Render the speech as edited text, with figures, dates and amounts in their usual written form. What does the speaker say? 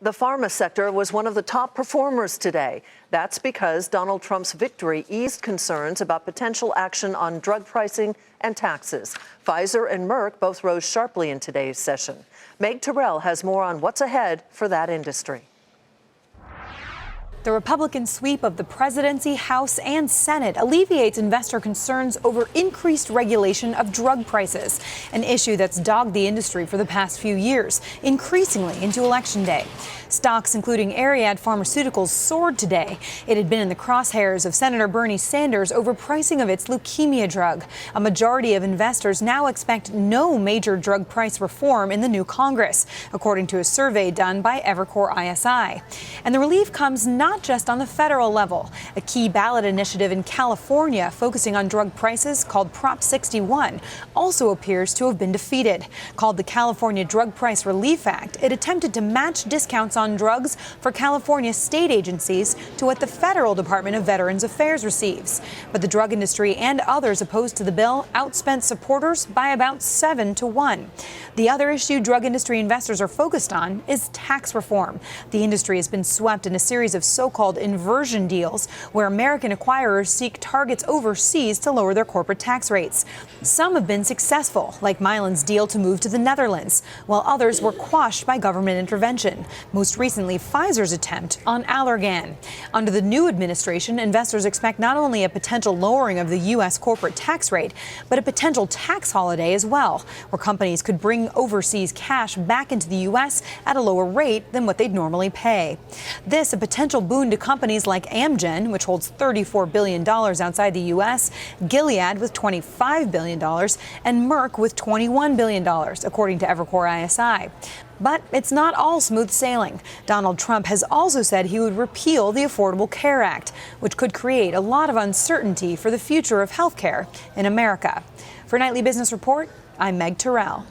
The pharma sector was one of the top performers today. That's because Donald Trump's victory eased concerns about potential action on drug pricing and taxes. Pfizer and Merck both rose sharply in today's session. Meg Tirrell has more on what's ahead for that industry. The Republican sweep of the presidency, House, and Senate alleviates investor concerns over increased regulation of drug prices, an issue that's dogged the industry for the past few years, increasingly into Election Day. Stocks, including Ariad Pharmaceuticals, soared today. It had been in the crosshairs of Senator Bernie Sanders over pricing of its leukemia drug. A majority of investors now expect no major drug price reform in the new Congress, according to a survey done by Evercore ISI. And the relief comes not just on the federal level. A key ballot initiative in California focusing on drug prices, called Prop 61, also appears to have been defeated. Called the California Drug Price Relief Act, it attempted to match discounts on drugs for California state agencies to what the federal Department of Veterans Affairs receives. But the drug industry and others opposed to the bill outspent supporters by about 7-1. The other issue drug industry investors are focused on is tax reform. The industry has been swept in a series of so-called inversion deals where American acquirers seek targets overseas to lower their corporate tax rates. Some have been successful, like Mylan's deal to move to the Netherlands, while others were quashed by government intervention. Most recently, Pfizer's attempt on Allergan. Under the new administration, investors expect not only a potential lowering of the U.S. corporate tax rate, but a potential tax holiday as well, where companies could bring overseas cash back into the U.S. at a lower rate than what they'd normally pay. This a potential boon to companies like Amgen, which holds $34 billion outside the U.S., Gilead with $25 billion, and Merck with $21 billion, according to Evercore ISI. But it's not all smooth sailing. Donald Trump has also said he would repeal the Affordable Care Act, which could create a lot of uncertainty for the future of health care in America. For Nightly Business Report, I'm Meg Tirrell.